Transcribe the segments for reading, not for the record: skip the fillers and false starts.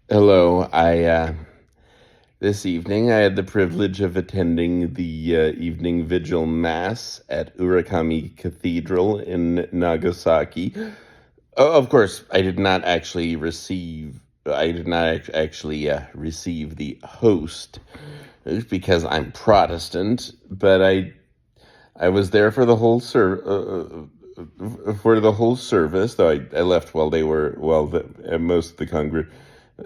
Hello. I This evening I had the privilege of attending the evening vigil mass at Urakami Cathedral in Nagasaki. Of course, I did not actually receive the host because I'm Protestant, but I was there for the whole service. Though I left while they were most of the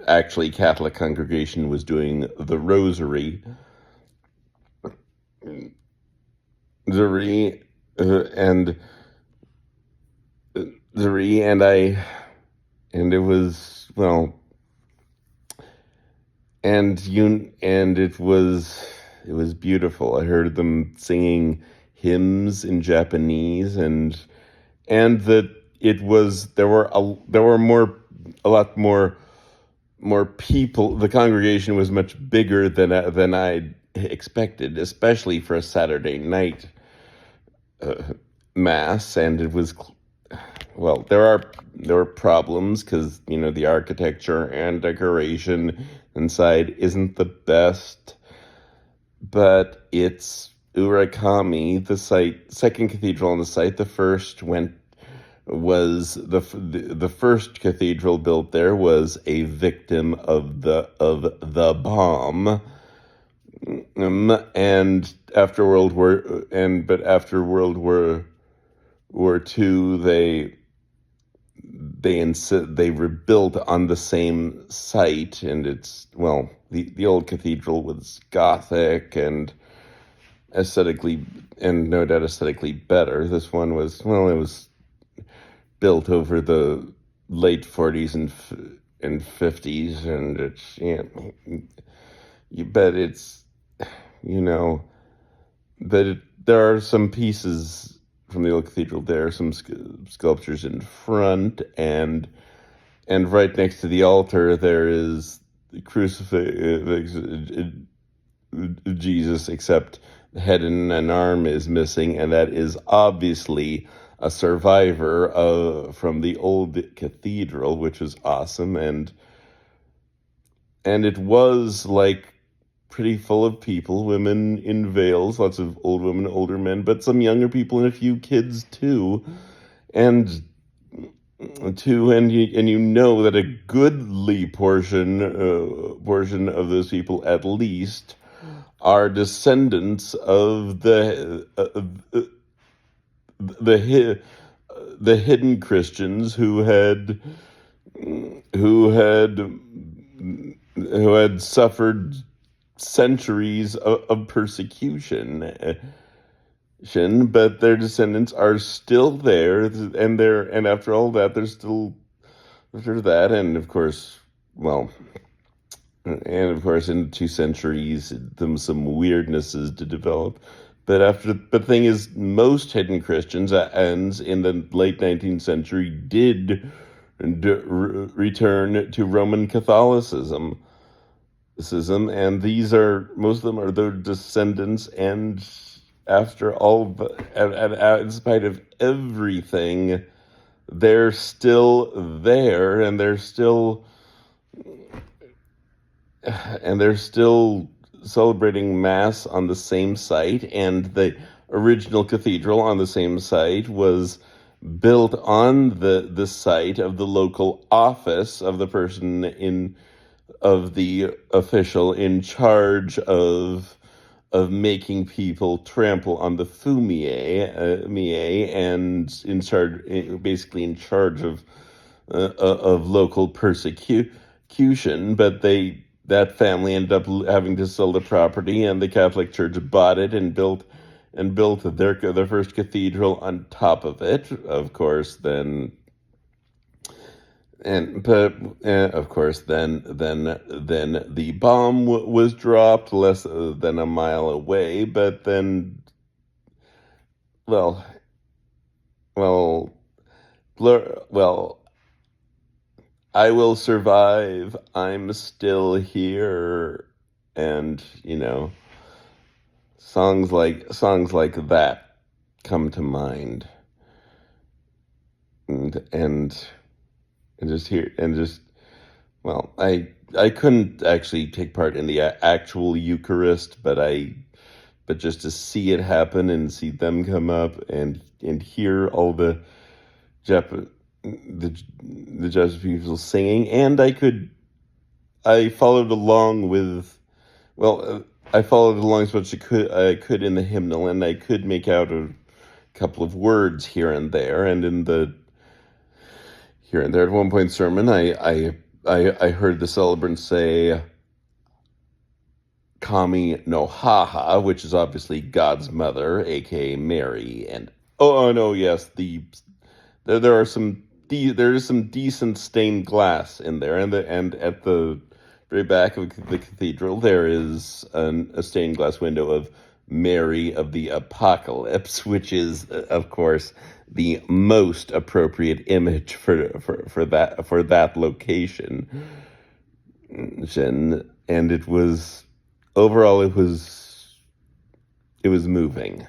actually Catholic congregation was doing the rosary, the and the and I and it was it was beautiful. I heard them singing hymns in Japanese, and that it was there were a lot more people. The congregation was much bigger than I expected, especially for a Saturday night uh, mass. And it was there were problems because the architecture and decoration inside isn't the best, but it's Urakami, the second cathedral on the site. The first went was the first cathedral built there was a victim of the bomb. And after World War and but after World War II, they rebuilt on the same site. And it's the old cathedral was Gothic and aesthetically, and no doubt aesthetically better. This one was, it was built over the late 40s and 50s. And it's, you bet it's, you know that there are some pieces from the old cathedral. There are some sculptures in front, and right next to the altar there is the crucifix, Jesus, except the head and an arm is missing, and that is obviously a survivor from the old cathedral, which was awesome. And it was like pretty full of people, women in veils, lots of old women, older men, but some younger people and a few kids too. And you know that a goodly portion of those people, at least, are descendants of the the hidden Christians who had who had suffered centuries of persecution. But their descendants are still there, and after all that, they're still after that. And of course, well, in 2 centuries, some weirdnesses to develop. But the thing is, most hidden Christians ends in the late 19th century did return to Roman Catholicism. And these are most of them are their descendants. And after all, in spite of everything, they're still there, and they're still celebrating mass on the same site. And the original cathedral on the same site was built on the site of the local office of the official in charge of making people trample on the fumie, and basically in charge of local persecution. But that family ended up having to sell the property, and the Catholic Church bought it and built their first cathedral on top of it. Of course, then and but of course then the bomb was dropped less than a mile away. But then, well well well, I will survive, I'm still here. And songs like that come to mind. And and just here and just well, I couldn't actually take part in the actual Eucharist, but just to see it happen and see them come up and hear all Jap the Japanese people singing, and I followed along with well, I followed along as much as I could in the hymnal, and I could make out a couple of words here and there, and in the here and there at one point sermon, I heard the celebrant say Kami no Haha, which is obviously God's mother, aka Mary, and oh no, yes, there are there is some decent stained glass in there, and at the very back of the cathedral there is a stained glass window of Mary of the Apocalypse, which is of course the most appropriate image for that location. And it was overall it was moving.